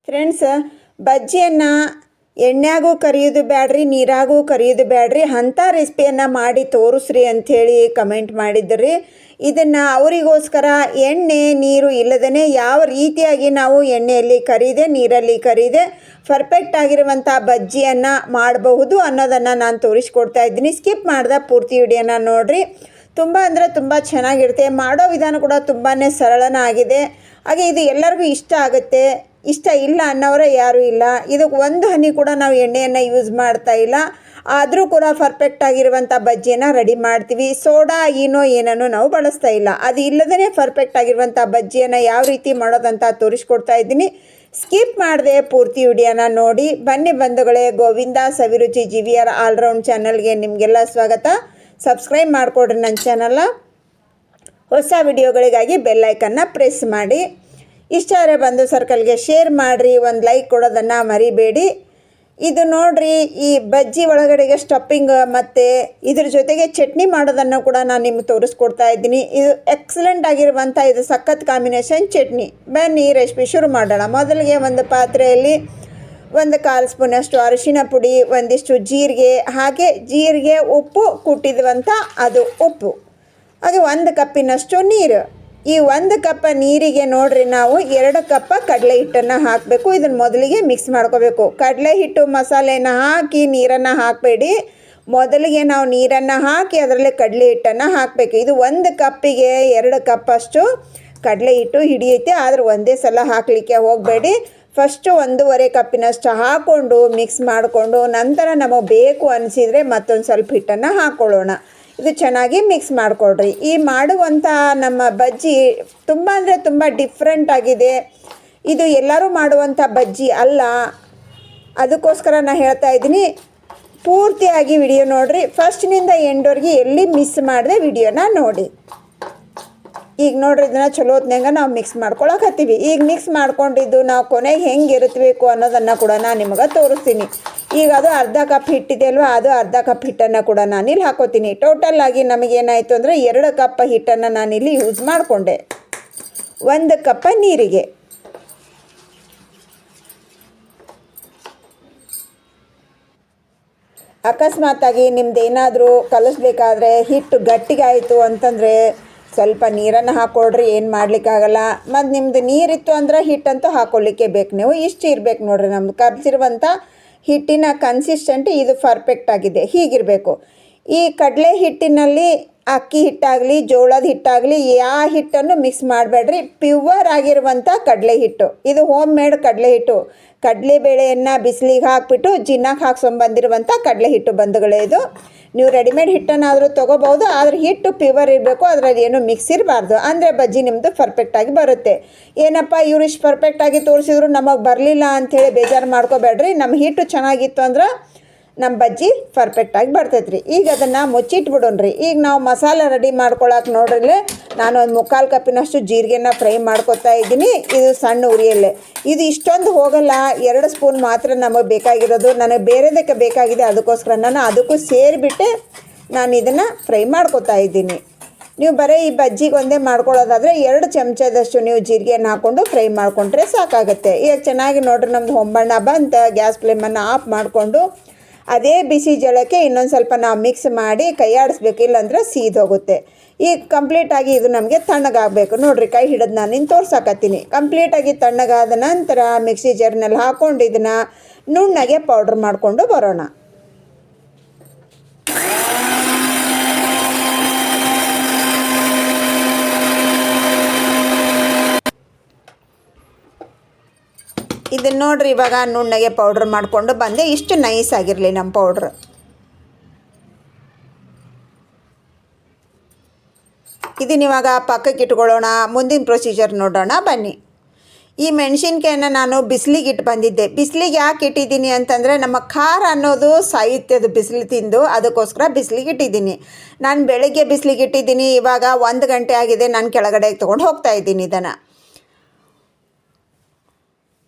Friends, ಬಜ್ಜಿಯನ್ನು ಎಣ್ಣೆಗೂ ಕರಿಯೋದು ಬ್ಯಾಡ್ರಿ, ನೀರಾಗೂ ಕರಿಯೋದು ಬ್ಯಾಡ್ರಿ, ಅಂಥ ರೆಸಿಪಿಯನ್ನು ಮಾಡಿ ತೋರಿಸ್ರಿ ಅಂಥೇಳಿ ಕಮೆಂಟ್ ಮಾಡಿದ್ರಿ. ಇದನ್ನು ಅವರಿಗೋಸ್ಕರ ಎಣ್ಣೆ ನೀರು ಇಲ್ಲದೇ ಯಾವ ರೀತಿಯಾಗಿ ನಾವು ಎಣ್ಣೆಯಲ್ಲಿ ಕರಿದೆ ನೀರಲ್ಲಿ ಕರಿದೆ ಪರ್ಫೆಕ್ಟ್ ಆಗಿರುವಂಥ ಬಜ್ಜಿಯನ್ನು ಮಾಡಬಹುದು ಅನ್ನೋದನ್ನು ನಾನು ತೋರಿಸ್ಕೊಡ್ತಾ ಇದ್ದೀನಿ. ಸ್ಕಿಪ್ ಮಾಡಿದ ಪೂರ್ತಿ ವಿಡಿಯೋನ ನೋಡಿರಿ. ತುಂಬ ಅಂದರೆ ತುಂಬ ಚೆನ್ನಾಗಿರುತ್ತೆ. ಮಾಡೋ ವಿಧಾನ ಕೂಡ ತುಂಬಾ ಸರಳನಾಗಿದೆ. ಹಾಗೆ ಇದು ಎಲ್ಲರಿಗೂ ಇಷ್ಟ ಆಗುತ್ತೆ. ಇಷ್ಟ ಇಲ್ಲ ಅನ್ನೋರೇ ಯಾರೂ ಇಲ್ಲ. ಇದಕ್ಕೆ ಒಂದು ಹನಿ ಕೂಡ ನಾವು ಎಣ್ಣೆಯನ್ನು ಯೂಸ್ ಮಾಡ್ತಾ ಇಲ್ಲ. ಆದರೂ ಕೂಡ ಪರ್ಫೆಕ್ಟ್ ಆಗಿರುವಂಥ ಬಜ್ಜಿಯನ್ನು ರೆಡಿ ಮಾಡ್ತೀವಿ. ಸೋಡಾ ಈನೋ ಏನನ್ನು ನಾವು ಬಳಸ್ತಾ ಇಲ್ಲ. ಅದು ಇಲ್ಲದೇ ಪರ್ಫೆಕ್ಟ್ ಆಗಿರುವಂಥ ಬಜ್ಜಿಯನ್ನು ಯಾವ ರೀತಿ ಮಾಡೋದಂತ ತೋರಿಸ್ಕೊಡ್ತಾ ಇದ್ದೀನಿ. ಸ್ಕಿಪ್ ಮಾಡದೆ ಪೂರ್ತಿ ವಿಡಿಯೋನ ನೋಡಿ. ಬನ್ನಿ ಬಂಧುಗಳೇ, ಗೋವಿಂದ ಸವಿರುಚಿ GVR ಆಲ್ರೌಂಡ್ ಚಾನಲ್ಗೆ ನಿಮಗೆಲ್ಲ ಸ್ವಾಗತ. ಸಬ್ಸ್ಕ್ರೈಬ್ ಮಾಡಿಕೊಡ್ರಿ ನನ್ನ ಚಾನಲ್ನ. ಹೊಸ ವಿಡಿಯೋಗಳಿಗಾಗಿ ಬೆಲ್ಲೈಕನ್ನ ಪ್ರೆಸ್ ಮಾಡಿ. ಇಷ್ಟ ಆದರೆ ಬಂದು ಸರ್ಕಲ್ಗೆ ಶೇರ್ ಮಾಡಿರಿ, ಒಂದು ಲೈಕ್ ಕೊಡೋದನ್ನು ಮರಿಬೇಡಿ. ಇದು ನೋಡಿರಿ, ಈ ಬಜ್ಜಿ ಒಳಗಡೆಗೆ ಸ್ಟಫಿಂಗ್ ಮತ್ತು ಇದ್ರ ಜೊತೆಗೆ ಚಟ್ನಿ ಮಾಡೋದನ್ನು ಕೂಡ ನಾನು ನಿಮ್ಗೆ ತೋರಿಸ್ಕೊಡ್ತಾ ಇದ್ದೀನಿ. ಇದು ಎಕ್ಸಲೆಂಟ್ ಆಗಿರುವಂಥ ಇದು ಸಖತ್ ಕಾಂಬಿನೇಷನ್ ಚಟ್ನಿ. ಬನ್ನಿ ರೆಸಿಪಿ ಶುರು ಮಾಡೋಣ. ಮೊದಲಿಗೆ ಒಂದು ಪಾತ್ರೆಯಲ್ಲಿ 1/4 ಸ್ಪೂನಷ್ಟು ಅರಿಶಿನ ಪುಡಿ, ಒಂದಿಷ್ಟು ಜೀರಿಗೆ, ಹಾಗೆ ಜೀರಿಗೆ, ಉಪ್ಪು ಕುಟ್ಟಿರುವಂಥ ಅದು ಉಪ್ಪು, ಹಾಗೆ 1 ಕಪ್ಪಿನಷ್ಟು ನೀರು. ಈ 1 ಕಪ್ ನೀರಿಗೆ ನೋಡ್ರಿ ನಾವು 2 ಕಪ್ ಕಡಲೆ ಹಿಟ್ಟನ್ನು ಹಾಕಬೇಕು. ಇದನ್ನು ಮೊದಲಿಗೆ ಮಿಕ್ಸ್ ಮಾಡ್ಕೋಬೇಕು. ಕಡಲೆ ಹಿಟ್ಟು ಮಸಾಲೆನ ಹಾಕಿ ನೀರನ್ನು ಹಾಕಬೇಡಿ. ಮೊದಲಿಗೆ ನಾವು ನೀರನ್ನು ಹಾಕಿ ಅದರಲ್ಲಿ ಕಡಲೆ ಹಿಟ್ಟನ್ನು ಹಾಕಬೇಕು. ಇದು 1 ಕಪ್ಪಿಗೆ 2 ಕಪ್ಪಷ್ಟು ಕಡಲೆ ಹಿಟ್ಟು ಹಿಡಿಯುತ್ತೆ. ಆದರೆ ಒಂದೇ ಸಲ ಹಾಕಲಿಕ್ಕೆ ಹೋಗಬೇಡಿ. ಫಸ್ಟು 1.5 ಕಪ್ಪಿನಷ್ಟು ಹಾಕ್ಕೊಂಡು ಮಿಕ್ಸ್ ಮಾಡಿಕೊಂಡು ನಂತರ ನಮಗೆ ಬೇಕು ಅನಿಸಿದರೆ ಮತ್ತೊಂದು ಸ್ವಲ್ಪ ಹಿಟ್ಟನ್ನು ಹಾಕ್ಕೊಳ್ಳೋಣ. ಇದು ಚೆನ್ನಾಗಿ ಮಿಕ್ಸ್ ಮಾಡಿಕೊಡ್ರಿ. ಈ ಮಾಡುವಂಥ ನಮ್ಮ ಬಜ್ಜಿ ತುಂಬ ಅಂದರೆ ತುಂಬ ಡಿಫ್ರೆಂಟ್ ಆಗಿದೆ. ಇದು ಎಲ್ಲರೂ ಮಾಡುವಂಥ ಬಜ್ಜಿ ಅಲ್ಲ. ಅದಕ್ಕೋಸ್ಕರ ನಾನು ಹೇಳ್ತಾ ಇದ್ದೀನಿ, ಪೂರ್ತಿಯಾಗಿ ವಿಡಿಯೋ ನೋಡಿರಿ. ಫಸ್ಟ್ನಿಂದ ಎಂಡ್ವರೆಗೆ ಎಲ್ಲಿ ಮಿಸ್ ಮಾಡಿದೆ ವಿಡಿಯೋನ ನೋಡಿ. ಈಗ ನೋಡ್ರಿ, ಇದನ್ನು ಚಲೋ ಹೊತ್ನಾಗ ನಾವು ಮಿಕ್ಸ್ ಮಾಡ್ಕೊಳಕತ್ತೀವಿ. ಈಗ ಮಿಕ್ಸ್ ಮಾಡ್ಕೊಂಡಿದ್ದು ನಾವು ಕೊನೆಗೆ ಹೆಂಗೆ ಇರಬೇಕು ಅನ್ನೋದನ್ನು ಕೂಡ ನಾನು ನಿಮಗೆ ತೋರಿಸ್ತೀನಿ. ಈಗ ಅದು ಅರ್ಧ ಕಪ್ ಹಿಟ್ಟಿದೆ ಅಲ್ವಾ, ಅದು ಅರ್ಧ ಕಪ್ ಹಿಟ್ಟನ್ನು ಕೂಡ ನಾನಿಲ್ಲಿ ಹಾಕೋತೀನಿ. ಟೋಟಲಾಗಿ ನಮಗೇನಾಯಿತು ಅಂದರೆ 2 ಕಪ್ ಹಿಟ್ಟನ್ನು ನಾನಿಲ್ಲಿ ಯೂಸ್ ಮಾಡಿಕೊಂಡೆ 1 ಕಪ್ ನೀರಿಗೆ. ಅಕಸ್ಮಾತಾಗಿ ನಿಮ್ದು ಏನಾದರೂ ಕಲಿಸ್ಬೇಕಾದ್ರೆ ಹಿಟ್ಟು ಗಟ್ಟಿಗಾಯಿತು ಅಂತಂದರೆ ಸ್ವಲ್ಪ ನೀರನ್ನು ಹಾಕ್ಕೊಳ್ರಿ, ಏನು ಮಾಡಲಿಕ್ಕಾಗಲ್ಲ. ಮತ್ತು ನಿಮ್ಮದು ನೀರಿತ್ತು ಅಂದ್ರೆ ಹಿಟ್ಟಂತೂ ಹಾಕ್ಕೊಳ್ಳಿಕ್ಕೆ ಬೇಕು. ನೀವು ಇಷ್ಟು ಇರಬೇಕು ನೋಡಿರಿ. ನಮ್ದು ಕಲಿಸಿರುವಂಥ ಹಿಟ್ಟಿನ ಕನ್ಸಿಸ್ಟೆಂಟ್ ಇದು ಪರ್ಫೆಕ್ಟ್ ಆಗಿದೆ. ಹೀಗಿರಬೇಕು. ಈ ಕಡಲೆ ಹಿಟ್ಟಿನಲ್ಲಿ ಅಕ್ಕಿ ಹಿಟ್ಟಾಗಲಿ ಜೋಳದ ಹಿಟ್ಟಾಗಲಿ ಯಾವ ಹಿಟ್ಟನ್ನು ಮಿಕ್ಸ್ ಮಾಡಬೇಡ್ರಿ. ಪ್ಯೂವರ್ ಆಗಿರುವಂಥ ಕಡಲೆ ಹಿಟ್ಟು. ಇದು ಹೋಮ್ ಮೇಡ್ ಕಡಲೆ ಹಿಟ್ಟು. ಕಡಲೆಬೇಳೆಯನ್ನು ಬಿಸಿಲಿಗೆ ಹಾಕಿಬಿಟ್ಟು ಜಿನ್ನಕ್ಕೆ ಹಾಕ್ಸ್ಕೊಂಬಂದಿರುವಂಥ ಕಡಲೆ ಹಿಟ್ಟು ಬಂಧುಗಳೇ. ಇದು ನೀವು ರೆಡಿಮೇಡ್ ಹಿಟ್ಟನ್ನಾದರೂ ತೊಗೋಬೋದು, ಆದರೆ ಹಿಟ್ಟು ಪ್ಯೂವರ್ ಇರಬೇಕು. ಅದರಲ್ಲಿ ಏನು ಮಿಕ್ಸ್ ಇರಬಾರ್ದು. ಅಂದರೆ ಬಜ್ಜಿ ನಿಮ್ಮದು ಪರ್ಫೆಕ್ಟಾಗಿ ಬರುತ್ತೆ. ಏನಪ್ಪ ಇವ್ರು ಇಷ್ಟು ಪರ್ಫೆಕ್ಟಾಗಿ ತೋರಿಸಿದ್ರು ನಮಗೆ ಬರಲಿಲ್ಲ ಅಂಥೇಳಿ ಬೇಜಾರು ಮಾಡ್ಕೋಬೇಡ್ರಿ. ನಮ್ಮ ಹಿಟ್ಟು ಚೆನ್ನಾಗಿತ್ತು ಅಂದ್ರೆ ನಮ್ಮ ಬಜ್ಜಿ ಪರ್ಫೆಕ್ಟಾಗಿ ಬರ್ತೈತೆ ರೀ. ಈಗ ಅದನ್ನು ಮುಚ್ಚಿಟ್ಬಿಡೋಣ್ರಿ. ಈಗ ನಾವು ಮಸಾಲೆ ರೆಡಿ ಮಾಡ್ಕೊಳಕ್ಕೆ ನೋಡ್ರಿ, ನಾನು ಒಂದು 3/4 ಕಪ್ಪಿನಷ್ಟು ಜೀರಿಗೆನ ಫ್ರೈ ಮಾಡ್ಕೊತಾ ಇದ್ದೀನಿ. ಇದು ಸಣ್ಣ ಉರಿಯಲ್ಲೇ. ಇದು ಇಷ್ಟೊಂದು ಹೋಗಲ್ಲ, 2 ಸ್ಪೂನ್ ಮಾತ್ರ ನಮಗೆ ಬೇಕಾಗಿರೋದು. ನನಗೆ ಬೇರೆದಕ್ಕೆ ಬೇಕಾಗಿದೆ, ಅದಕ್ಕೋಸ್ಕರ ನಾನು ಅದಕ್ಕೂ ಸೇರಿಬಿಟ್ಟೆ ನಾನು ಇದನ್ನು ಫ್ರೈ ಮಾಡ್ಕೊತಾ ಇದ್ದೀನಿ. ನೀವು ಬರೀ ಈ ಬಜ್ಜಿಗೆ ಒಂದೇ ಮಾಡ್ಕೊಳ್ಳೋದಾದರೆ 2 ಚಮಚದಷ್ಟು ನೀವು ಜೀರಿಗೆಯನ್ನು ಹಾಕ್ಕೊಂಡು ಫ್ರೈ ಮಾಡಿಕೊಂಡ್ರೆ ಸಾಕಾಗುತ್ತೆ. ಈಗ ಚೆನ್ನಾಗಿ ನೋಡ್ರಿ, ನಮ್ಮದು ಹೊಂಬಣ್ಣ ಬಂತು. ಗ್ಯಾಸ್ ಫ್ಲೇಮನ್ನು ಆಫ್ ಮಾಡಿಕೊಂಡು ಅದೇ ಬಿಸಿ ಜಳಕ್ಕೆ ಇನ್ನೊಂದು ಸ್ವಲ್ಪ ನಾವು ಮಿಕ್ಸ್ ಮಾಡಿ ಕೈ ಆಡಿಸ್ಬೇಕು, ಇಲ್ಲಾಂದ್ರೆ ಸೀದೋಗುತ್ತೆ. ಈಗ ಕಂಪ್ಲೀಟಾಗಿ ಇದು ನಮಗೆ ತಣ್ಣಗಾಗಬೇಕು. ನೋಡಿರಿ, ಕೈ ಹಿಡಿದು ನಾನು ಇನ್ನು ತೋರ್ಸಾಕತ್ತೀನಿ. ಕಂಪ್ಲೀಟಾಗಿ ತಣ್ಣಗಾದ ನಂತರ ಮಿಕ್ಸಿ ಜಾರ್ನಲ್ಲಿ ಹಾಕ್ಕೊಂಡು ಇದನ್ನು ನುಣ್ಣಗೆ ಪೌಡ್ರ್ ಮಾಡಿಕೊಂಡು ಬರೋಣ. ಇದನ್ನು ನೋಡ್ರಿ, ಇವಾಗ ನುಣ್ಣಗೆ ಪೌಡ್ರ್ ಮಾಡಿಕೊಂಡು ಬಂದೆ. ಇಷ್ಟು ನೈಸ್ ಆಗಿರಲಿ ನಮ್ಮ ಪೌಡ್ರ್. ಇದನ್ನ ಇವಾಗ ಪಕ್ಕಕ್ಕೆ ಇಟ್ಕೊಳ್ಳೋಣ. ಮುಂದಿನ ಪ್ರೊಸೀಜರ್ ನೋಡೋಣ ಬನ್ನಿ. ಈ ಮೆಣಸಿನ್ಕಾಯನ್ನು ನಾನು ಬಿಸಿಲಿಗೆ ಇಟ್ಟು ಬಂದಿದ್ದೆ. ಬಿಸಿಲಿಗೆ ಯಾಕೆ ಇಟ್ಟಿದ್ದೀನಿ ಅಂತಂದರೆ ನಮ್ಮ ಖಾರ ಅನ್ನೋದು ಸಾಯುತ್ತೆ ಅದು ಬಿಸಿಲು ತಿಂದು. ಅದಕ್ಕೋಸ್ಕರ ಬಿಸಿಲಿಗೆ ಇಟ್ಟಿದ್ದೀನಿ. ನಾನು ಬೆಳಗ್ಗೆ ಬಿಸಿಲಿಗೆ ಇಟ್ಟಿದ್ದೀನಿ. ಇವಾಗ 1 ಗಂಟೆ ಆಗಿದೆ. ನಾನು ಕೆಳಗಡೆಗೆ ತೊಗೊಂಡು ಹೋಗ್ತಾ ಇದ್ದೀನಿ ಇದನ್ನು.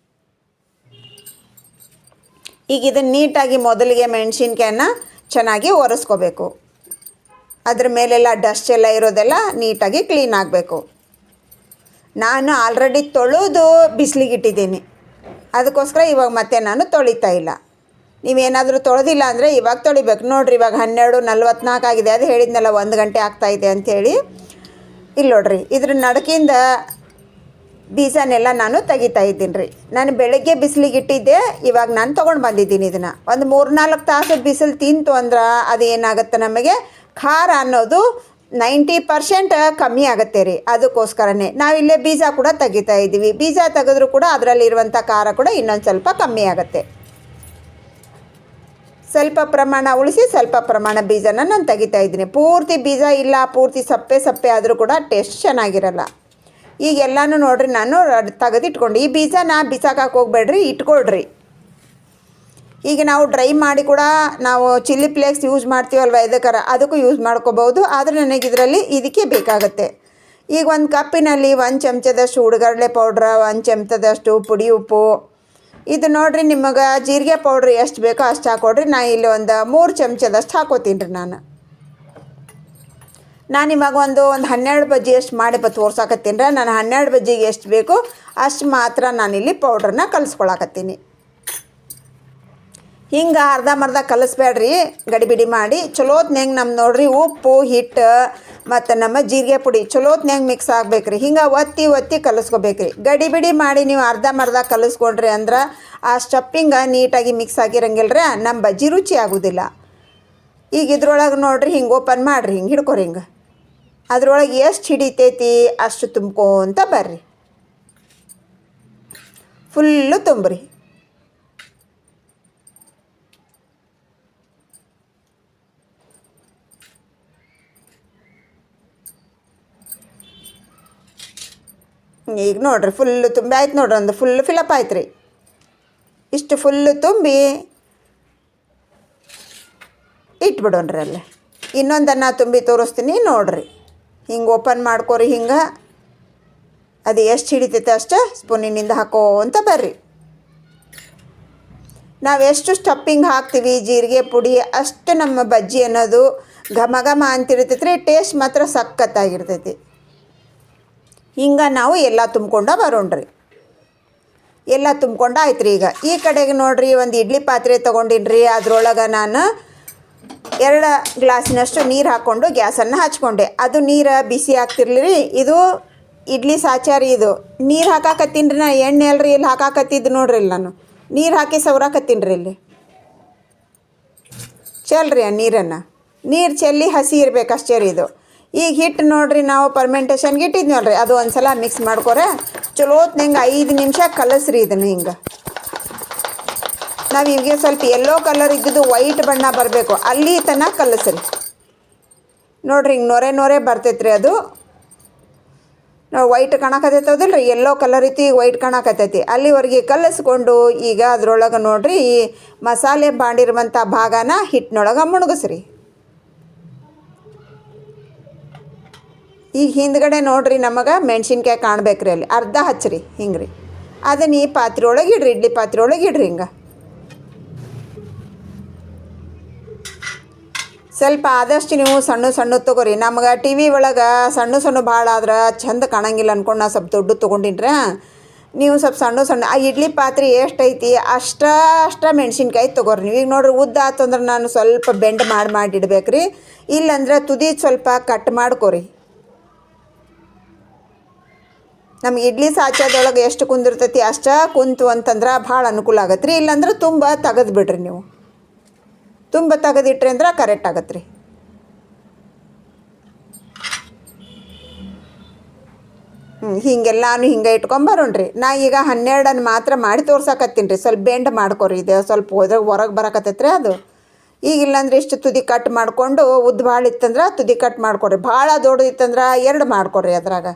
ಈಗ ಇದನ್ನು ನೀಟಾಗಿ ಮೊದಲಿಗೆ ಮೆಣಸಿನ್ಕಾಯನ್ನು ಚೆನ್ನಾಗಿ ಒರೆಸ್ಕೋಬೇಕು. ಅದ್ರ ಮೇಲೆಲ್ಲ ಡಸ್ಟ್ ಎಲ್ಲ ಇರೋದೆಲ್ಲ ನೀಟಾಗಿ ಕ್ಲೀನ್ ಆಗಬೇಕು. ನಾನು ಆಲ್ರೆಡಿ ತೊಳೆದು ಬಿಸಿಲಿಗೆ ಇಟ್ಟಿದ್ದೀನಿ. ಅದಕ್ಕೋಸ್ಕರ ಇವಾಗ ಮತ್ತೆ ನಾನು ತೊಳಿತಾ ಇಲ್ಲ. ನೀವೇನಾದರೂ ತೊಳೆದಿಲ್ಲ ಅಂದರೆ ಇವಾಗ ತೊಳಿಬೇಕು. ನೋಡಿರಿ ಇವಾಗ 12:44 ಆಗಿದೆ. ಅದು ಹೇಳಿದ್ನಲ್ಲ 1 ಗಂಟೆ ಆಗ್ತಾಯಿದೆ ಅಂಥೇಳಿ. ಇಲ್ಲಿ ನೋಡಿರಿ ಇದ್ರ ನಡಕಿಂದ ಬೀಜನೆಲ್ಲ ನಾನು ತೆಗಿತಾ ಇದ್ದೀನಿ ರೀ. ನಾನು ಬೆಳಗ್ಗೆ ಬಿಸಿಲಿಗೆ ಇಟ್ಟಿದ್ದೆ, ಇವಾಗ ನಾನು ತೊಗೊಂಡು ಬಂದಿದ್ದೀನಿ ಇದನ್ನು. ಒಂದು 3-4 ತಾಸು ಬಿಸಿಲು ತಿಂತು ಅಂದ್ರೆ ಅದು ಏನಾಗುತ್ತೆ, ನಮಗೆ ಖಾರ ಅನ್ನೋದು 90% ಕಮ್ಮಿ ಆಗುತ್ತೆ ರೀ. ಅದಕ್ಕೋಸ್ಕರನೇ ನಾವಿಲ್ಲೇ ಬೀಜ ಕೂಡ ತೆಗಿತಾ ಇದ್ದೀವಿ. ಬೀಜ ತೆಗೆದ್ರೂ ಕೂಡ ಅದರಲ್ಲಿರುವಂಥ ಖಾರ ಕೂಡ ಇನ್ನೊಂದು ಸ್ವಲ್ಪ ಕಮ್ಮಿ ಆಗುತ್ತೆ. ಸ್ವಲ್ಪ ಪ್ರಮಾಣ ಉಳಿಸಿ ಸ್ವಲ್ಪ ಪ್ರಮಾಣ ಬೀಜನ ನಾನು ತೆಗಿತಾ ಇದ್ದೀನಿ. ಪೂರ್ತಿ ಬೀಜ ಇಲ್ಲ, ಪೂರ್ತಿ ಸಪ್ಪೆ ಆದರೂ ಕೂಡ ಟೇಸ್ಟ್ ಚೆನ್ನಾಗಿರಲ್ಲ. ಈಗ ಎಲ್ಲನೂ ನೋಡಿರಿ ನಾನು ತೆಗೆದಿಟ್ಕೊಂಡು, ಈ ಬೀಜನ ಬಿಸಾಕಕ್ಕೆ ಹೋಗ್ಬೇಡ್ರಿ, ಇಟ್ಕೊಳ್ರಿ. ಈಗ ನಾವು ಡ್ರೈ ಮಾಡಿ ಕೂಡ ನಾವು ಚಿಲ್ಲಿ ಫ್ಲೇಕ್ಸ್ ಯೂಸ್ ಮಾಡ್ತೀವಲ್ವ, ಅದಕ್ಕೂ ಯೂಸ್ ಮಾಡ್ಕೋಬೋದು. ಆದರೆ ನನಗೆ ಇದಕ್ಕೆ ಬೇಕಾಗುತ್ತೆ. ಈಗ ಒಂದು ಕಪ್ಪಿನಲ್ಲಿ 1 ಚಮಚದಷ್ಟು ಹುಡುಗರಳೆ ಪೌಡ್ರ, 1 ಚಮಚದಷ್ಟು ಪುಡಿ ಉಪ್ಪು. ಇದು ನೋಡಿರಿ, ನಿಮಗೆ ಜೀರಿಗೆ ಪೌಡ್ರ್ ಎಷ್ಟು ಬೇಕೋ ಅಷ್ಟು ಹಾಕ್ಕೊಡ್ರಿ. ನಾನು ಇಲ್ಲಿ ಒಂದು 3 ಚಮಚದಷ್ಟು ಹಾಕೋತೀನಿ ರೀ. ನಾನು ಇವಾಗ ಒಂದು 12 ಬಜ್ಜಿ ಎಷ್ಟು ಮಾಡಿ ತೋರ್ಸಾಕತ್ತೀನಿ ರೀ. ನಾನು 12 ಬಜ್ಜಿಗೆ ಎಷ್ಟು ಬೇಕು ಅಷ್ಟು ಮಾತ್ರ ನಾನಿಲ್ಲಿ ಪೌಡ್ರನ್ನ ಕಲಿಸ್ಕೊಳಕತ್ತೀನಿ. ಹಿಂಗೆ ಅರ್ಧಂಬರ್ಧ ಕಲಿಸ್ಬೇಡ್ರಿ, ಗಡಿಬಿಡಿ ಮಾಡಿ. ಚಲೋತ್ನಾಗ ನಮ್ಮ ನೋಡಿರಿ ಉಪ್ಪು, ಹಿಟ್ಟು ಮತ್ತು ನಮ್ಮ ಜೀರಿಗೆ ಪುಡಿ ಚಲೋತ್ನಾಗ ಮಿಕ್ಸ್ ಆಗಬೇಕ್ರಿ. ಹಿಂಗೆ ಒತ್ತಿ ಕಲಿಸ್ಕೋಬೇಕ್ರಿ. ಗಡಿಬಿಡಿ ಮಾಡಿ ನೀವು ಅರ್ಧಂಬರ್ಧ ಕಲಿಸ್ಕೊಂಡ್ರಿ ಅಂದ್ರೆ ಆ ಸ್ಟಫಿಂಗ ನೀಟಾಗಿ ಮಿಕ್ಸ್ ಆಗಿರಂಗಿಲ್ಲ ರೀ, ನಮ್ಮ ಬಜ್ಜಿ ರುಚಿ ಆಗೋದಿಲ್ಲ. ಈಗ ಇದ್ರೊಳಗೆ ನೋಡಿರಿ ಹಿಂಗೆ ಓಪನ್ ಮಾಡಿರಿ, ಹಿಂಗೆ ಹಿಡ್ಕೊರಿ. ಹಿಂಗೆ ಅದ್ರೊಳಗೆ ಎಷ್ಟು ಹಿಡಿತೈತಿ ಅಷ್ಟು ತುಂಬ್ಕೊಂತ ಬರ್ರಿ. ಫುಲ್ಲು ತುಂಬ್ರಿ. ಈಗ ನೋಡಿರಿ ಫುಲ್ಲು ತುಂಬಿ ಆಯ್ತು ನೋಡ್ರಿ, ಒಂದು ಫುಲ್ಲು ಫಿಲಪ್ ಆಯ್ತು ರೀ. ಇಷ್ಟು ಫುಲ್ಲು ತುಂಬಿ ಇಟ್ಬಿಡೋಣ್ರಿ ಅಲ್ಲೇ. ಇನ್ನೊಂದನ್ನು ತುಂಬಿ ತೋರಿಸ್ತೀನಿ ನೋಡಿರಿ. ಹಿಂಗೆ ಓಪನ್ ಮಾಡ್ಕೊರಿ. ಹಿಂಗೆ ಅದು ಎಷ್ಟು ಹಿಡಿತೈತೆ ಅಷ್ಟು ಸ್ಪೂನಿನಿಂದ ಹಾಕೋಂತ ಬರ್ರಿ. ನಾವು ಎಷ್ಟು ಸ್ಟಫಿಂಗ್ ಹಾಕ್ತೀವಿ ಜೀರಿಗೆ ಪುಡಿ ಅಷ್ಟು ನಮ್ಮ ಬಜ್ಜಿ ಅನ್ನೋದು ಘಮ ಅಂತಿರ್ತೈತೆ ರೀ. ಟೇಸ್ಟ್ ಮಾತ್ರ ಸಖತ್ತಾಗಿರ್ತೈತಿ. ಹಿಂಗೆ ನಾವು ಎಲ್ಲ ತುಂಬ್ಕೊಂಡು ಬರೋಣ್ರಿ. ಎಲ್ಲ ತುಂಬ್ಕೊಂಡು ಆಯ್ತು ರೀ. ಈಗ ಈ ಕಡೆಗೆ ನೋಡಿರಿ ಒಂದು ಇಡ್ಲಿ ಪಾತ್ರೆ ತೊಗೊಂಡಿನ್ರಿ. ಅದರೊಳಗೆ ನಾನು 2 ಗ್ಲಾಸಿನಷ್ಟು ನೀರು ಹಾಕ್ಕೊಂಡು ಗ್ಯಾಸನ್ನು ಹಚ್ಕೊಂಡೆ. ಅದು ನೀರು ಬಿಸಿ ಆಗ್ತಿರ್ಲಿ. ಇದು ಇಡ್ಲಿ ಸಾಚಾರಿ. ಇದು ನೀರು ಹಾಕಾಕತ್ತೀನಿ ರೀ. ನಾ ಎಣ್ಣೆ ಅಲ್ರಿ ಇಲ್ಲಿ ಹಾಕಾಕತ್ತಿದ್ದು ನೋಡ್ರಿ. ಇಲ್ಲಿ ನಾನು ನೀರು ಹಾಕಿ ಸವ್ರಾಕತ್ತೀನಿ ರೀ. ಇಲ್ಲಿ ಚೆಲ್ರಿ ಆ ನೀರು ಚೆಲ್ಲಿ ಹಸಿ ಇರ್ಬೇಕು ಅಷ್ಟೇ ರೀ. ಇದು ಈಗ ಹಿಟ್ಟು ನೋಡಿರಿ, ನಾವು ಪರ್ಮೆಂಟೇಷನ್ಗೆ ಇಟ್ಟಿದ್ನಲ್ರಿ, ಅದು ಒಂದು ಸಲ ಮಿಕ್ಸ್ ಮಾಡ್ಕೊರೆ ಚಲೋತ್ನಂಗೆ 5 ನಿಮಿಷ ಕಲಸ್ರಿ. ಇದನ್ನು ಹಿಂಗೆ ನಾವು ಇವಾಗ ಸ್ವಲ್ಪ ಯೆಲ್ಲೋ ಕಲರ್ ಇದ್ದಿದ್ದು ವೈಟ್ ಬಣ್ಣ ಬರಬೇಕು ಅಲ್ಲಿ ತನಕ ಕಲಸ್ರಿ. ನೋಡಿರಿ ಹಿಂಗೆ ನೊರೆ ಬರ್ತೈತೆ ರೀ. ಅದು ನಾವು ವೈಟ್ ಕಾಣಕತ್ತೈತದಿಲ್ಲ ರೀ, ಯೆಲ್ಲೋ ಕಲರ್ ಇತ್ತು, ಈಗ ವೈಟ್ ಕಾಣಕತ್ತೈತಿ. ಅಲ್ಲಿವರೆಗೆ ಕಲಸ್ಕೊಂಡು ಈಗ ಅದ್ರೊಳಗೆ ನೋಡಿರಿ ಈ ಮಸಾಲೆ ಮಾಡಿರುವಂಥ ಭಾಗನ ಹಿಟ್ಟಿನೊಳಗೆ ಮುಣಗಿಸ್ರಿ. ಈಗ ಹಿಂದ್ಗಡೆ ನೋಡಿರಿ ನಮಗೆ ಮೆಣಸಿನ್ಕಾಯಿ ಕಾಣ್ಬೇಕ್ರಿ. ಅಲ್ಲಿ ಅರ್ಧ ಹಚ್ಚಿರಿ ಹಿಂಗೆ ರೀ. ಅದನ್ನು ಈ ಪಾತ್ರೆ ಒಳಗೆ ಇಡ್ರಿ, ಇಡ್ಲಿ ಪಾತ್ರೆ ಒಳಗೆ ಇಡ್ರಿ. ಹಿಂಗೆ ಸ್ವಲ್ಪ ಆದಷ್ಟು ನೀವು ಸಣ್ಣ ತೊಗೊರಿ. ನಮ್ಗೆ ಟಿ ವಿ ಒಳಗೆ ಸಣ್ಣ ಭಾಳ ಆದ್ರೆ ಚಂದ ಕಾಣಂಗಿಲ್ಲ ಅಂದ್ಕೊಂಡು ನಾನು ಸ್ವಲ್ಪ ದೊಡ್ಡ ತೊಗೊಂಡಿನ್ರಿ. ನೀವು ಸ್ವಲ್ಪ ಸಣ್ಣ ಆ ಇಡ್ಲಿ ಪಾತ್ರೆ ಎಷ್ಟೈತಿ ಅಷ್ಟ ಮೆಣಸಿನ್ಕಾಯಿ ತೊಗೊರಿ ನೀವು. ಈಗ ನೋಡಿರಿ ಉದ್ದ ಆತಂದ್ರೆ ನಾನು ಸ್ವಲ್ಪ ಬೆಂಡ್ ಮಾಡಿ ಇಡ್ಬೇಕು ರೀ. ಇಲ್ಲಾಂದ್ರೆ ತುದಿ ಸ್ವಲ್ಪ ಕಟ್ ಮಾಡ್ಕೊರಿ. ನಮ್ಗೆ ಇಡ್ಲಿ ಸಾಚದೊಳಗೆ ಎಷ್ಟು ಕುಂದಿರ್ತೈತಿ ಅಷ್ಟು ಕುಂತು ಅಂತಂದ್ರೆ ಭಾಳ ಅನುಕೂಲ ಆಗತ್ತೆ ರೀ. ಇಲ್ಲಾಂದ್ರೆ ತುಂಬ ತೆಗೆದು ಬಿಡ್ರಿ. ನೀವು ತುಂಬ ತೆಗೆದಿಟ್ರಿ ಅಂದ್ರೆ ಕರೆಕ್ಟ್ ಆಗತ್ತೆ ರೀ. ಹಿಂಗೆಲ್ಲಾನು ಹಿಂಗೆ ಇಟ್ಕೊಂಬರೋಣ್ರಿ. ನಾ ಈಗ 12 ಮಾತ್ರ ಮಾಡಿ ತೋರ್ಸಾಕತ್ತೀನಿ ರೀ. ಸ್ವಲ್ಪ ಬೆಂಡ್ ಮಾಡ್ಕೊರಿ. ಇದು ಸ್ವಲ್ಪ ಹೊರಗೆ ಬರಕತ್ತೈತೆ ರೀ ಅದು. ಈಗ ಇಲ್ಲಾಂದ್ರೆ ಇಷ್ಟು ತುದಿ ಕಟ್ ಮಾಡಿಕೊಂಡು ಉದ್ದ ಭಾಳ ಇತ್ತಂದ್ರೆ ತುದಿ ಕಟ್ ಮಾಡ್ಕೊರಿ. ಭಾಳ ದೊಡ್ಡದಿತ್ತಂದ್ರೆ 2 ಮಾಡ್ಕೊರಿ ಅದ್ರಾಗ.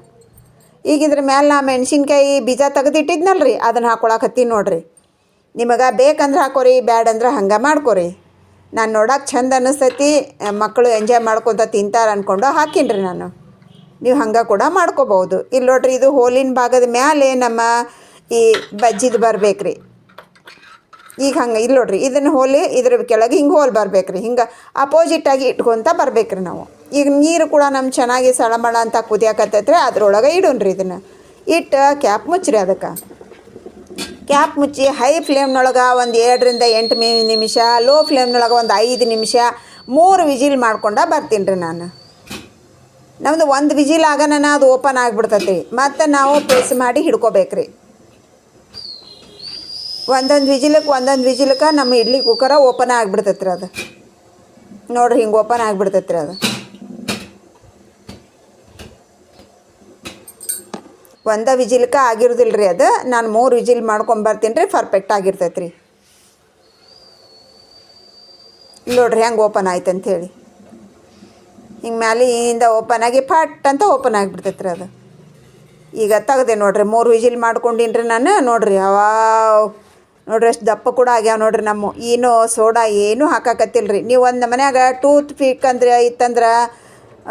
ಈಗ ಇದ್ರ ಮೇಲೆ ನಾ ಮೆಣಸಿನ್ಕಾಯಿ ಬೀಜ ತೆಗೆದಿಟ್ಟಿದ್ನಲ್ರಿ ಅದನ್ನು ಹಾಕೊಳಕತ್ತೀನಿ ನೋಡಿರಿ. ನಿಮಗೆ ಬೇಕಂದ್ರೆ ಹಾಕೋರಿ, ಬ್ಯಾಡಂದ್ರೆ ಹಂಗೆ ಮಾಡ್ಕೊರಿ. ನಾನು ನೋಡೋಕೆ ಚಂದ ಅನ್ನಿಸ್ತೈತಿ, ಮಕ್ಕಳು ಎಂಜಾಯ್ ಮಾಡ್ಕೊತ ತಿಂತಾರೆ ಅಂದ್ಕೊಂಡು ಹಾಕೀನಿ ರೀ ನಾನು. ನೀವು ಹಂಗೆ ಕೂಡ ಮಾಡ್ಕೋಬೋದು. ಇಲ್ಲಿ ನೋಡ್ರಿ ಇದು ಹೋಲಿನ ಭಾಗದ ಮೇಲೆ ನಮ್ಮ ಈ ಬಜ್ಜಿದು ಬರ್ಬೇಕು ರೀ. ಈಗ ಹಂಗೆ ಇಲ್ಲಿ ನೋಡ್ರಿ ಇದನ್ನು ಹೋಲಿ ಇದ್ರ ಕೆಳಗೆ ಹಿಂಗೆ ಹೋಲ್ ಬರ್ಬೇಕು ರೀ. ಹಿಂಗೆ ಅಪೋಸಿಟಾಗಿ ಇಟ್ಕೊತ ಬರ್ಬೇಕು ರೀ ನಾವು. ಈಗ ನೀರು ಕೂಡ ನಮ್ಮ ಚೆನ್ನಾಗಿ ಸಳಮಳ ಅಂತ ಕುದಿಯಾಕತ್ತೈತ್ರಿ. ಅದ್ರೊಳಗೆ ಇಡೋಣ್ರಿ. ಇದನ್ನು ಇಟ್ಟು ಕ್ಯಾಪ್ ಮುಚ್ಚ್ರಿ. ಅದಕ್ಕೆ ಕ್ಯಾಪ್ ಮುಚ್ಚಿ ಹೈ ಫ್ಲೇಮ್ನೊಳಗೆ ಒಂದು 7 ರಿಂದ 8 ನಿಮಿಷ, ಲೋ ಫ್ಲೇಮ್ನೊಳಗೆ ಒಂದು 5 ನಿಮಿಷ 3 ವಿಜಿಲ್ ಮಾಡ್ಕೊಂಡು ಬರ್ತೀನಿ ರೀ ನಾನು. ನಮ್ಮದು 1 ವಿಜಿಲ್ ಆಗನ ಅದು ಓಪನ್ ಆಗಿಬಿಡ್ತೈತಿ. ಮತ್ತು ನಾವು ಪ್ರೆಸ್ ಮಾಡಿ ಹಿಡ್ಕೋಬೇಕ್ರಿ. ಒಂದೊಂದು ವಿಜಿಲಕ್ಕೆ ನಮ್ಮ ಇಡ್ಲಿ ಕುಕ್ಕರ ಓಪನ್ ಆಗಿಬಿಡ್ತೈತ್ರಿ. ಅದು ನೋಡಿರಿ ಹಿಂಗೆ ಓಪನ್ ಆಗಿಬಿಡ್ತೈತ್ರಿ. ಅದು ಒಂದು ವಿಜಿಲ್ಗೆ ಆಗಿರೋದಿಲ್ಲ ರೀ. ಅದು ನಾನು 3 ವಿಜಿಲ್ ಮಾಡ್ಕೊಂಬರ್ತೀನಿ ರೀ. ಪರ್ಫೆಕ್ಟ್ ಆಗಿರ್ತೈತೆ ರೀ. ನೋಡ್ರಿ ಹೆಂಗೆ ಓಪನ್ ಆಯ್ತು ಅಂಥೇಳಿ. ಹಿಂಗೆ ಮ್ಯಾಲಿಂದ ಓಪನ್ ಆಗಿ ಫಟ್ ಅಂತ ಓಪನ್ ಆಗಿಬಿಡ್ತೈತೆ ರೀ. ಅದು ಈಗ ತೆಗ್ದೆ ನೋಡಿರಿ. 3 ವಿಜಿಲ್ ಮಾಡ್ಕೊಂಡಿನಿ ರೀ ನಾನು. ನೋಡಿರಿ ನೋಡ್ರಿ ಅಷ್ಟು ದಪ್ಪ ಕೂಡ ಆಗ್ಯಾವ ನೋಡ್ರಿ. ಏನೋ ಸೋಡಾ ಏನೂ ಹಾಕಾಕತ್ತಿಲ್ಲ ರೀ. ನೀವು ಒಂದು ಮನ್ಯಾಗ ಟೂತ್ ಪಿಕ್ ಅಂದ್ರೆ ಇತ್ತಂದ್ರೆ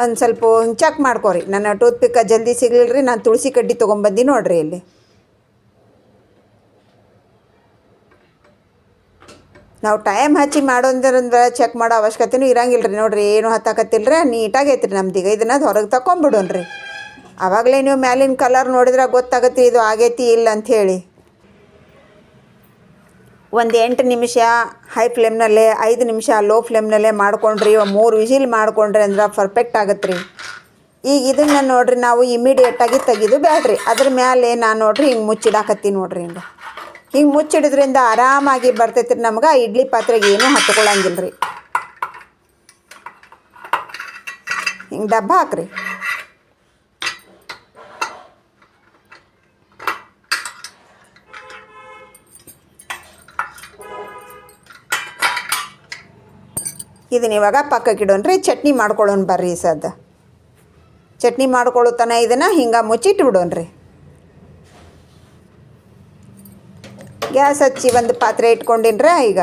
ಒಂದು ಸ್ವಲ್ಪ ಚೆಕ್ ಮಾಡ್ಕೊರಿ. ನನ್ನ ಟೂತ್ ಪಿಕ್ಕ ಜಲ್ದಿ ಸಿಗಲಿಲ್ಲ ರೀ. ನಾನು ತುಳಸಿ ಕಡ್ಡಿ ತೊಗೊಂಬಂದು ನೋಡಿರಿ. ಇಲ್ಲಿ ನಾವು ಟೈಮ್ ಹಚ್ಚಿ ಮಾಡೋದ್ರಂದ್ರೆ ಚೆಕ್ ಮಾಡೋ ಅವಶ್ಯಕತೆಯೂ ಇರಂಗಿಲ್ಲ ರೀ. ನೋಡಿರಿ ಏನು ಹತ್ತಾಕತ್ತಿಲ್ಲ ರೀ. ನೀಟಾಗಿ ಐತ್ರಿ ನಮ್ದೀಗ. ಇದನ್ನು ಹೊರಗೆ ತಗೊಂಬಿಡೋಣ್ರಿ. ಆವಾಗಲೇ ನೀವು ಮ್ಯಾಲಿನ ಕಲರ್ ನೋಡಿದ್ರೆ ಗೊತ್ತಾಗತ್ತೆ ಇದು ಆಗೈತಿ ಇಲ್ಲ ಅಂಥೇಳಿ. ಒಂದು 8 ನಿಮಿಷ ಹೈ ಫ್ಲೇಮ್ನಲ್ಲೇ, 5 ನಿಮಿಷ ಲೋ ಫ್ಲೇಮ್ನಲ್ಲೇ ಮಾಡ್ಕೊಂಡ್ರಿ. 3 ವಿಜಿಲ್ ಮಾಡ್ಕೊಂಡ್ರಿ ಅಂದ್ರೆ ಪರ್ಫೆಕ್ಟ್ ಆಗತ್ತೆ ರೀ. ಈಗ ಇದನ್ನು ನೋಡಿರಿ ನಾವು ಇಮಿಡಿಯೇಟಾಗಿ ತೆಗೆದು ಬೇಡ್ರಿ. ಅದ್ರ ಮೇಲೆ ನಾನು ನೋಡಿರಿ ಹಿಂಗೆ ಮುಚ್ಚಿಡಾಕತ್ತೀನಿ ನೋಡಿರಿ. ಹಿಂಗೆ ಮುಚ್ಚಿಡೋದ್ರಿಂದ ಆರಾಮಾಗಿ ಬರ್ತೈತಿ ರೀ ನಮ್ಗೆ. ಇಡ್ಲಿ ಪಾತ್ರೆಗೆ ಏನೂ ಹತ್ಕೊಳ್ಳಂಗಿಲ್ಲ ರೀ. ಹಿಂಗೆ ಡಬ್ಬ ಹಾಕ್ರಿ. ಇದನ್ನ ಇವಾಗ ಪಕ್ಕಕ್ಕೆ ಇಡೋಣ್ರಿ. ಚಟ್ನಿ ಮಾಡ್ಕೊಳ್ಳೋಣ ಬರ್ರಿ. ಚಟ್ನಿ ಮಾಡ್ಕೊಳ್ಳೋತನ ಇದನ್ನು ಹಿಂಗೆ ಮುಚ್ಚಿಟ್ಟು ಬಿಡೋಣ್ರಿ. ಗ್ಯಾಸ್ ಹಚ್ಚಿ ಒಂದು ಪಾತ್ರೆ ಇಟ್ಕೊಂಡಿನ್ರಿ. ಈಗ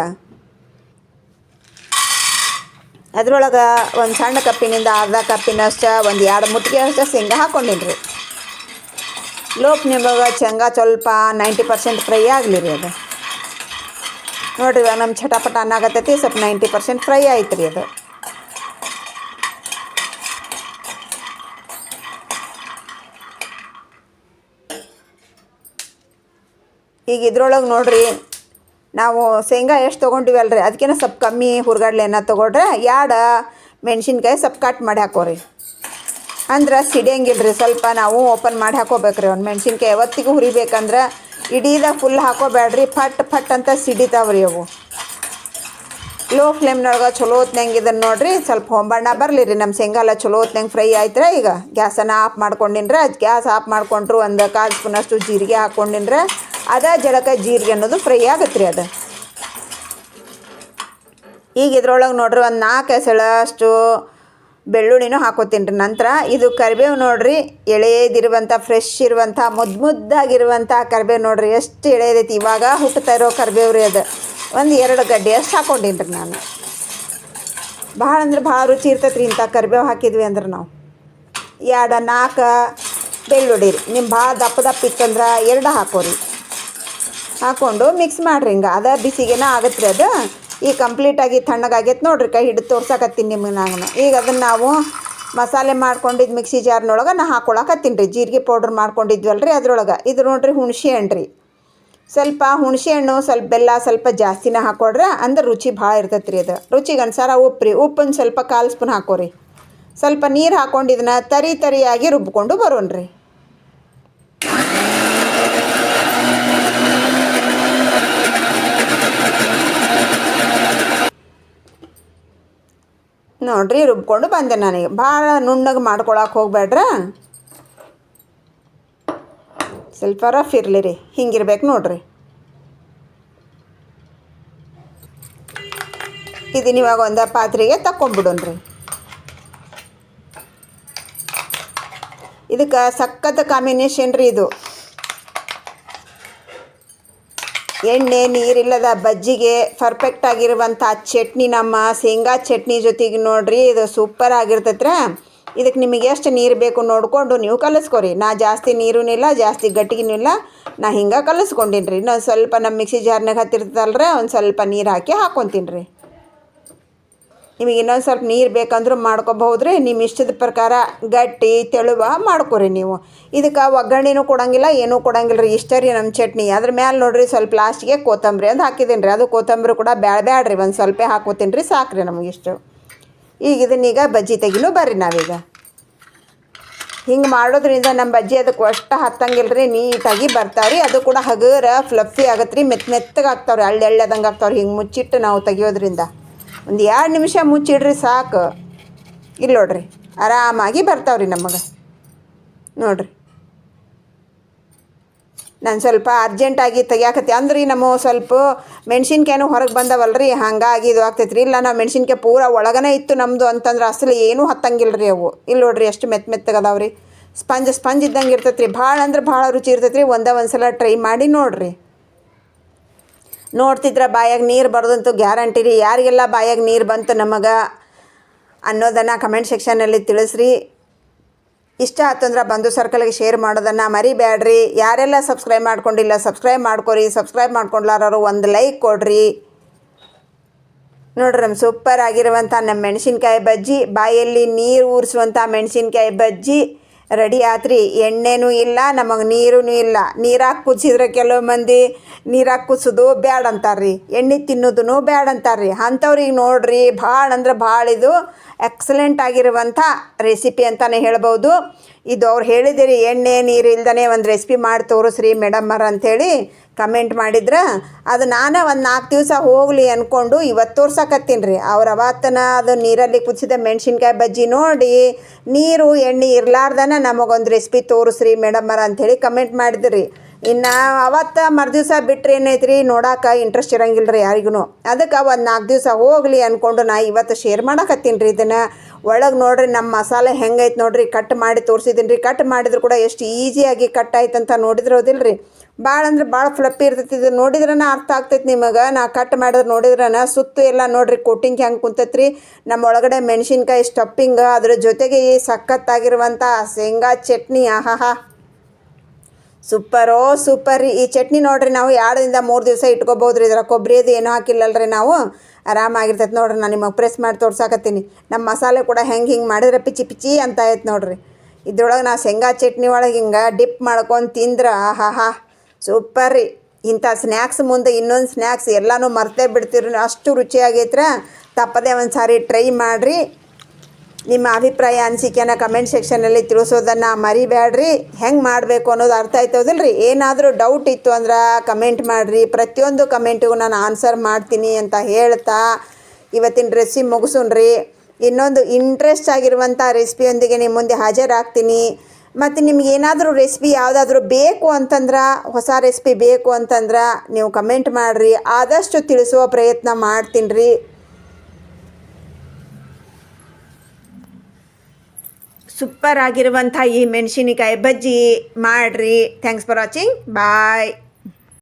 ಅದ್ರೊಳಗೆ ಒಂದು ಸಣ್ಣ ಕಪ್ಪಿನಿಂದ ಅರ್ಧ ಕಪ್ಪಿನಷ್ಟು ಒಂದು 2 ಮುಟ್ಟಿಗೆ ಅಷ್ಟು ಶೇಂಗಾ ಹಾಕ್ಕೊಂಡಿನ್ರಿ. ಲೋ ಫ್ಲೇಮ್ನಾಗ ಶೇಂಗಾ ಸ್ವಲ್ಪ 90% ಫ್ರೈ ಆಗಲಿ ರೀ. ಅದು ನೋಡಿರಿ ಇವಾಗ ನಮ್ಮ ಚಟಪಟ ಅನ್ನಾಗತ್ತೈತಿ. ಸ್ವಲ್ಪ 90% ಫ್ರೈ ಆಯ್ತು ರೀ. ಅದು ಈಗ ಇದ್ರೊಳಗೆ ನೋಡಿರಿ ನಾವು ಶೇಂಗಾ ಎಷ್ಟು ತೊಗೊಂಡಿವಲ್ಲ ರೀ ಅದಕ್ಕಿಂತ ಸ್ವಲ್ಪ ಕಮ್ಮಿ ಹುರ್ಗಡ್ಲೆ ತೊಗೊಂಡ್ರೆ 2 ಮೆಣಸಿನ್ಕಾಯಿ ಸ್ವಲ್ಪ ಕಟ್ ಮಾಡಿ ಹಾಕೋರಿ. ಅಂದ್ರೆ ಸಿಡಿಯಂಗಿಲ್ಲ ರೀ. ಸ್ವಲ್ಪ ನಾವು ಓಪನ್ ಮಾಡಿ ಹಾಕೋಬೇಕ್ರಿ. ಒಂದು ಮೆಣಸಿನ್ಕಾಯಿ ಯಾವತ್ತಿಗೂ ಹುರಿಬೇಕಂದ್ರೆ ಇಡೀದಾಗ ಫುಲ್ ಹಾಕೋಬೇಡ್ರಿ. ಫಟ್ ಅಂತ ಸಿಡಿತಾವ್ರಿ ಅವು. ಲೋ ಫ್ಲೇಮ್ನೊಳಗೆ ಚಲೋ ಹೊತ್ನಂಗೆ ಇದನ್ನು ನೋಡಿರಿ ಸ್ವಲ್ಪ ಹೊಂಬಣ್ಣ ಬರಲಿ ರೀ. ನಮ್ಮ ಶೇಂಗಾ ಎಲ್ಲ ಚಲೋ ಹೊತ್ನಂಗೆ ಫ್ರೈ ಆಯ್ತು. ಈಗ ಗ್ಯಾಸನ್ನು ಆಫ್ ಮಾಡ್ಕೊಂಡಿನ್ರೆ. ಅದು ಗ್ಯಾಸ್ ಆಫ್ ಮಾಡ್ಕೊಂಡ್ರು ಒಂದು 1/4 ಸ್ಪೂನಷ್ಟು ಜೀರಿಗೆ ಹಾಕ್ಕೊಂಡಿನ್ರೆ. ಅದೇ ಜಳಕ ಜೀರಿಗೆ ಅನ್ನೋದು ಫ್ರೈ ಆಗತ್ತೆ ರೀ. ಅದು ಈಗ ಇದ್ರೊಳಗೆ ನೋಡಿರಿ ಒಂದು 4 ಎಸಳಷ್ಟು ಬೆಳ್ಳುಳ್ಳಿನೂ ಹಾಕೋತೀನಿ ರೀ. ನಂತರ ಇದು ಕರಿಬೇವು ನೋಡಿರಿ. ಎಳೆದಿರುವಂಥ ಫ್ರೆಶ್ ಇರುವಂಥ ಮುದ್ದಾಗಿರುವಂಥ ಕರಿಬೇವು ನೋಡಿರಿ ಎಷ್ಟು ಎಳೆದೈತಿ. ಇವಾಗ ಹುಟ್ಟುತ್ತಾ ಇರೋ ಕರಿಬೇವು ರೀ. ಅದು ಒಂದು 2 ಗಡ್ಡೆ ಅಷ್ಟು ಹಾಕ್ಕೊಂಡಿನಿ ರೀ ನಾನು. ಭಾಳ ಅಂದ್ರೆ ಭಾಳ ರುಚಿ ಇರ್ತೈತೆ ರೀ ಇಂಥ ಕರಿಬೇವು ಹಾಕಿದ್ವಿ ಅಂದ್ರೆ. ನಾವು 4 ಬೆಳ್ಳುಳ್ಳಿ ರೀ. ನಿಮ್ಮ ಭಾಳ ದಪ್ಪ ಇತ್ತಂದ್ರೆ 2 ಹಾಕೋರಿ. ಹಾಕ್ಕೊಂಡು ಮಿಕ್ಸ್ ಮಾಡಿರಿ. ಹಿಂಗೆ ಅದ ಬಿಸಿಗೆನ ಆಗತ್ತೆ ರೀ. ಅದು ಈಗ ಕಂಪ್ಲೀಟಾಗಿ ತಣ್ಣಗಾಗೈತೆ ನೋಡಿರಿ. ಕೈ ಹಿಡಿದು ತೋರ್ಸಕತ್ತೀನಿ ನಿಮಗೆ ನಾನು. ಈಗ ಅದನ್ನು ನಾವು ಮಸಾಲೆ ಮಾಡ್ಕೊಂಡಿದ್ದು ಮಿಕ್ಸಿ ಜಾರ್ನೊಳಗೆ ನಾ ಹಾಕ್ಕೊಳಕತ್ತೀನಿ ರೀ. ಜೀರಿಗೆ ಪೌಡ್ರ್ ಮಾಡ್ಕೊಂಡಿದ್ವಲ್ಲ ರೀ ಅದ್ರೊಳಗೆ. ಇದು ನೋಡಿರಿ ಹುಣಸೆ ಹಣ್ಣು ರೀ. ಸ್ವಲ್ಪ ಹುಣಸೆ ಹಣ್ಣು ಸ್ವಲ್ಪ ಬೆಲ್ಲ ಸ್ವಲ್ಪ ಜಾಸ್ತಿನೇ ಹಾಕ್ಕೊಡ್ರೆ ಅಂದ್ರೆ ರುಚಿ ಭಾಳ ಇರ್ತೈತೆ ರೀ. ಅದು ರುಚಿಗೆ ಅನುಸಾರ ಉಪ್ಪು ರೀ. ಉಪ್ಪನ್ನು ಸ್ವಲ್ಪ 1/4 ಸ್ಪೂನ್ ಹಾಕೋರಿ. ಸ್ವಲ್ಪ ನೀರು ಹಾಕ್ಕೊಂಡು ಇದನ್ನು ತರಿಯಾಗಿ ರುಬ್ಕೊಂಡು ಬರೋಣ್ರಿ. ನೋಡಿರಿ ರುಬ್ಕೊಂಡು ಬಂದೆ ನನಗೆ. ಭಾಳ ನುಣ್ಣಗೆ ಮಾಡ್ಕೊಳಕ್ಕೆ ಹೋಗ್ಬೇಡ್ರ. ಸ್ವಲ್ಪ ರಫ್ ಇರಲಿ ರೀ. ಹಿಂಗಿರ್ಬೇಕು ನೋಡಿರಿ. ಇದನ್ನ ಇವಾಗ ಒಂದು ಪಾತ್ರೆಗೆ ತಕ್ಕೊಂಬಿಡೋಣ್ರಿ. ಇದಕ್ಕೆ ಸಖತ್ ಕಾಂಬಿನೇಷನ್ ರೀ ಇದು. ಎಣ್ಣೆ ನೀರಿಲ್ಲದ ಬಜ್ಜಿಗೆ ಪರ್ಫೆಕ್ಟ್ ಆಗಿರುವಂಥ ಚಟ್ನಿ ನಮ್ಮ ಶೇಂಗಾ ಚಟ್ನಿ ಜೊತೆಗೆ ನೋಡಿರಿ ಇದು ಸೂಪರ್ ಆಗಿರ್ತೈತ್ರಿ. ಇದಕ್ಕೆ ನಿಮಗೆ ಎಷ್ಟು ನೀರು ಬೇಕು ನೋಡಿಕೊಂಡು ನೀವು ಕಲಿಸ್ಕೊರಿ. ನಾ ಜಾಸ್ತಿ ನೀರೂ ಇಲ್ಲ ಜಾಸ್ತಿ ಗಟ್ಟಿಗೂ ಇಲ್ಲ. ನಾ ಹಿಂಗೆ ಕಲಿಸ್ಕೊಂಡಿನಿ ರೀ. ಇನ್ನೊಂದು ಸ್ವಲ್ಪ ನಮ್ಮ ಮಿಕ್ಸಿ ಜಾರ್ನಾಗ ಹತ್ತಿರ್ತಲ್ರಿ ಒಂದು ಸ್ವಲ್ಪ ನೀರು ಹಾಕಿ ಹಾಕ್ಕೊತೀನಿ ರೀ. ನಿಮಗೆ ಇನ್ನೊಂದು ಸ್ವಲ್ಪ ನೀರು ಬೇಕಂದ್ರೂ ಮಾಡ್ಕೊಬಹುದ್ರಿ. ನಿಮ್ಮ ಇಷ್ಟದ ಪ್ರಕಾರ ಗಟ್ಟಿ ತೆಳುವ ಮಾಡ್ಕೊರಿ ನೀವು. ಇದಕ್ಕೆ ಒಗ್ಗರಣೆನೂ ಕೊಡೋಂಗಿಲ್ಲ, ಏನೂ ಕೊಡೋಂಗಿಲ್ಲ ರೀ. ಇಷ್ಟ ರೀ ನಮ್ಮ ಚಟ್ನಿ. ಅದ್ರ ಮೇಲೆ ನೋಡಿರಿ ಸ್ವಲ್ಪ ಲಾಸ್ಟಿಗೆ ಕೊತ್ತಂಬರಿ ಅಂತ ಹಾಕಿದ್ದೀನಿ ರೀ. ಅದು ಕೊತ್ತಂಬರಿ ಕೂಡ ಬ್ಯಾಡ್ರಿ, ಒಂದು ಸ್ವಲ್ಪ ಹಾಕೋತೀನಿ ರೀ, ಸಾಕ್ರಿ ನಮಗಿಷ್ಟು. ಈಗ ಇದನ್ನೀಗ ಬಜ್ಜಿ ತೆಗಿನೂ ಬರ್ರಿ ನಾವೀಗ. ಹಿಂಗೆ ಮಾಡೋದ್ರಿಂದ ನಮ್ಮ ಬಜ್ಜಿ ಅದಕ್ಕೆ ಅಷ್ಟು ಹತ್ತಂಗಿಲ್ಲ ರೀ, ನೀಟಾಗಿ ಬರ್ತಾವೆ ರೀ. ಅದು ಕೂಡ ಹಗರ ಫ್ಲಫಿ ಆಗತ್ತೆ ರೀ, ಮೆತ್ತಗೆ ಆಗ್ತಾವ್ರಿ, ಎಳ್ಳದಂಗೆ ಆಗ್ತಾವ್ರಿ. ಹಿಂಗೆ ಮುಚ್ಚಿಟ್ಟು ನಾವು ತೆಗಿಯೋದ್ರಿಂದ ಒಂದು 2 ನಿಮಿಷ ಮುಚ್ಚಿಡ್ರಿ ಸಾಕು. ಇಲ್ಲಿ ನೋಡ್ರಿ ಆರಾಮಾಗಿ ಬರ್ತಾವ್ರಿ ನಮಗೆ. ನೋಡ್ರಿ ನಾನು ಸ್ವಲ್ಪ ಅರ್ಜೆಂಟಾಗಿ ತೆಗಿಯಾಕತ್ತಿ ಅಂದ್ರೆ ನಮ್ಮ ಸ್ವಲ್ಪ ಮೆಣ್ಸಿನ್ಕಾಯಿನೂ ಹೊರಗೆ ಬಂದವಲ್ರಿ, ಹಾಗಾಗಿ ಇದು ಆಗ್ತೈತೆ ರೀ. ಇಲ್ಲ ನಾವು ಮೆಣ್ಸಿನ್ಕಾಯಿ ಪೂರ ಒಳಗನೇ ಇತ್ತು ನಮ್ಮದು ಅಂತಂದ್ರೆ ಅಸಲು ಏನೂ ಹತ್ತಂಗಿಲ್ಲ ರೀ ಅವು. ಇಲ್ಲಿ ನೋಡ್ರಿ ಎಷ್ಟು ಮೆತ್ತಗೆ ರೀ, ಸ್ಪಂಜ್ ಇದ್ದಂಗೆ ಇರ್ತೈತೆ ರೀ. ಭಾಳ ಅಂದ್ರೆ ಭಾಳ ರುಚಿ ಇರ್ತೈತೆ ರೀ. ಒಂದು ಸಲ ಟ್ರೈ ಮಾಡಿ ನೋಡಿರಿ. ನೋಡ್ತಿದ್ರೆ ಬಾಯಾಗ ನೀರು ಬರೋದಂತೂ ಗ್ಯಾರಂಟಿ ರೀ. ಯಾರಿಗೆಲ್ಲ ಬಾಯಾಗ ನೀರು ಬಂತು ನಮಗೆ ಅನ್ನೋದನ್ನು ಕಮೆಂಟ್ ಸೆಕ್ಷನಲ್ಲಿ ತಿಳಿಸ್ರಿ. ಇಷ್ಟ ಆತಂದ್ರೆ ಬಂದು ಸರ್ಕಲ್ಗೆ ಶೇರ್ ಮಾಡೋದನ್ನು ಮರಿಬೇಡ್ರಿ. ಯಾರೆಲ್ಲ ಸಬ್ಸ್ಕ್ರೈಬ್ ಮಾಡ್ಕೊಂಡಿಲ್ಲ ಸಬ್ಸ್ಕ್ರೈಬ್ ಮಾಡ್ಕೊರಿ. ಸಬ್ಸ್ಕ್ರೈಬ್ ಮಾಡ್ಕೊಂಡ್ಲಾರವರು ಒಂದು ಲೈಕ್ ಕೊಡ್ರಿ. ನೋಡ್ರಿ ನಮ್ಮ ಸೂಪರ್ ಆಗಿರುವಂಥ ನಮ್ಮ ಮೆಣಸಿನ್ಕಾಯಿ ಬಜ್ಜಿ, ಬಾಯಲ್ಲಿ ನೀರು ಊರಿಸುವಂಥ ಮೆಣಸಿನ್ಕಾಯಿ ಬಜ್ಜಿ ರೆಡಿ ಆತ್ರಿ. ಎಣ್ಣೆನೂ ಇಲ್ಲ, ನಮಗೆ ನೀರೂ ಇಲ್ಲ. ನೀರಾಗಿ ಕುದಿಸಿದ್ರೆ ಕೆಲವು ಮಂದಿ ನೀರಾಗಿ ಕುದಿಸೋದು ಬ್ಯಾಡ ಅಂತಾರ್ರಿ, ಎಣ್ಣೆ ತಿನ್ನೋದೂ ಬ್ಯಾಡ ಅಂತಾರ್ರಿ. ಅಂಥವ್ರಿಗೆ ನೋಡ್ರಿ ಭಾಳ ಅಂದ್ರೆ ಭಾಳ ಇದು ಎಕ್ಸಲೆಂಟ್ ಆಗಿರುವಂಥ ರೆಸಿಪಿ ಅಂತಲೇ ಹೇಳ್ಬೋದು. ಇದು ಅವ್ರು ಹೇಳಿದಿರಿ ಎಣ್ಣೆ ನೀರು ಇಲ್ದೇ ಒಂದು ರೆಸಿಪಿ ಮಾಡಿ ತೋರಿಸ್ರಿ ಮೇಡಮ್ಮರ ಅಂಥೇಳಿ ಕಮೆಂಟ್ ಮಾಡಿದ್ರೆ, ಅದು ನಾನು ಒಂದು 4 ದಿವಸ ಹೋಗಲಿ ಅಂದ್ಕೊಂಡು ಇವತ್ತು ತೋರ್ಸಕತ್ತೀನಿ ರೀ. ಅವ್ರು ಅವತ್ತನ ಅದು ನೀರಲ್ಲಿ ಕುದಿಸಿದ ಮೆಣಸಿನ್ಕಾಯಿ ಬಜ್ಜಿ ನೋಡಿ ನೀರು ಎಣ್ಣೆ ಇರಲಾರ್ದನ ನಮಗೊಂದು ರೆಸಿಪಿ ತೋರಿಸ್ರಿ ಮೇಡಮ್ಮರ ಅಂಥೇಳಿ ಕಮೆಂಟ್ ಮಾಡಿದ್ರಿ. ಇನ್ನು ಅವತ್ತು ಮರುದಿವ್ಸ ಬಿಟ್ಟರೆ ಏನೈತ್ರಿ, ನೋಡೋಕೆ ಇಂಟ್ರೆಸ್ಟ್ ಇರೋಂಗಿಲ್ಲ ರೀ ಯಾರಿಗೂ. ಅದಕ್ಕೆ ಒಂದು 4 ದಿವಸ ಹೋಗಲಿ ಅಂದ್ಕೊಂಡು ನಾ ಇವತ್ತು ಶೇರ್ ಮಾಡಕತ್ತೀನಿ ರೀ. ಇದನ್ನು ಒಳಗೆ ನೋಡ್ರಿ ನಮ್ಮ ಮಸಾಲೆ ಹೆಂಗೈತೆ ನೋಡ್ರಿ, ಕಟ್ ಮಾಡಿ ತೋರಿಸಿದ್ದೀನಿ ರೀ. ಕಟ್ ಮಾಡಿದ್ರು ಕೂಡ ಎಷ್ಟು ಈಸಿಯಾಗಿ ಕಟ್ ಆಯ್ತಂತ ನೋಡಿದ್ರೋದಿಲ್ಲ ರೀ. ಭಾಳ ಅಂದ್ರೆ ಭಾಳ ಫ್ಲಪ್ಪಿ ಇರ್ತೈತಿ. ಇದು ನೋಡಿದ್ರನ ಅರ್ಥ ಆಗ್ತೈತಿ ನಿಮಗೆ. ನಾ ಕಟ್ ಮಾಡಿದ್ರೆ ನೋಡಿದ್ರನ ಸುತ್ತು ಎಲ್ಲ ನೋಡಿರಿ ಕೋಟಿಂಗ್ ಹೆಂಗೆ ಕುಂತೈತ್ರಿ. ನಮ್ಮ ಒಳಗಡೆ ಮೆಣಸಿನ್ಕಾಯಿ ಸ್ಟಫಿಂಗ್, ಅದ್ರ ಜೊತೆಗೆ ಈ ಸಖತ್ತಾಗಿರುವಂಥ ಶೇಂಗಾ ಚಟ್ನಿ, ಆಹಾಹಾ ಸೂಪರ್ ರೀ. ಈ ಚಟ್ನಿ ನೋಡಿರಿ ನಾವು 2-3 ದಿವಸ ಇಟ್ಕೋಬೋದು ರೀ. ಇದರ ಕೊಬ್ಬರಿದು ಏನೂ ಹಾಕಿಲ್ಲಲ್ರಿ ನಾವು, ಆರಾಮಾಗಿರ್ತೈತೆ ನೋಡ್ರಿ. ನಾನು ನಿಮಗೆ ಪ್ರೆಸ್ ಮಾಡಿ ತೋರ್ಸಾಕತ್ತೀನಿ. ನಮ್ಮ ಮಸಾಲೆ ಕೂಡ ಹಿಂಗೆ ಮಾಡಿದ್ರೆ ಪಿಚಿ ಅಂತ ಆಯ್ತು ನೋಡ್ರಿ. ಇದ್ರೊಳಗೆ ನಾ ಶೇಂಗಾ ಚಟ್ನಿ ಒಳಗೆ ಹಿಂಗೆ ಡಿಪ್ ಮಾಡ್ಕೊಂಡು ತಿಂದ್ರೆ ಆಹಾಹಾ ಸೂಪರ್ ರೀ. ಇಂಥ ಸ್ನ್ಯಾಕ್ಸ್ ಮುಂದೆ ಇನ್ನೊಂದು ಸ್ನ್ಯಾಕ್ಸ್ ಎಲ್ಲನೂ ಮರ್ತೇ ಬಿಡ್ತೀರಿ, ಅಷ್ಟು ರುಚಿಯಾಗೈತ್ರ. ತಪ್ಪದೇ ಒಂದು ಸಾರಿ ಟ್ರೈ ಮಾಡಿರಿ. ನಿಮ್ಮ ಅಭಿಪ್ರಾಯ ಅನಿಸಿಕೆನ ಕಮೆಂಟ್ ಸೆಕ್ಷನಲ್ಲಿ ತಿಳಿಸೋದನ್ನು ಮರಿಬೇಡ್ರಿ. ಹೆಂಗೆ ಮಾಡಬೇಕು ಅನ್ನೋದು ಅರ್ಥ ಆಯ್ತೋದಿಲ್ಲ ರೀ. ಏನಾದರೂ ಡೌಟ್ ಇತ್ತು ಅಂದ್ರೆ ಕಮೆಂಟ್ ಮಾಡಿರಿ. ಪ್ರತಿಯೊಂದು ಕಮೆಂಟಿಗೂ ನಾನು ಆನ್ಸರ್ ಮಾಡ್ತೀನಿ ಅಂತ ಹೇಳ್ತಾ ಇವತ್ತಿನ ರೆಸಿಪಿ ಮುಗಿಸೋಣ್ರಿ. ಇನ್ನೊಂದು ಇಂಟ್ರೆಸ್ಟ್ ಆಗಿರುವಂಥ ರೆಸಿಪಿಯೊಂದಿಗೆ ನಿಮ್ಮ ಮುಂದೆ ಹಾಜರಾಗ್ತೀನಿ. ಮತ್ತು ನಿಮ್ಗೆ ಏನಾದರೂ ರೆಸಿಪಿ ಯಾವುದಾದ್ರೂ ಬೇಕು ಅಂತಂದ್ರೆ, ಹೊಸ ರೆಸಿಪಿ ಬೇಕು ಅಂತಂದ್ರೆ ನೀವು ಕಮೆಂಟ್ ಮಾಡಿರಿ. ಆದಷ್ಟು ತಿಳಿಸುವ ಪ್ರಯತ್ನ ಮಾಡ್ತೀನಿ ರೀ. ಸೂಪರ್ ಆಗಿರುವಂಥ ಈ ಮೆಣಸಿನಕಾಯಿ ಬಜ್ಜಿ ಮಾಡಿರಿ. Thanks for watching. ಬಾಯ್.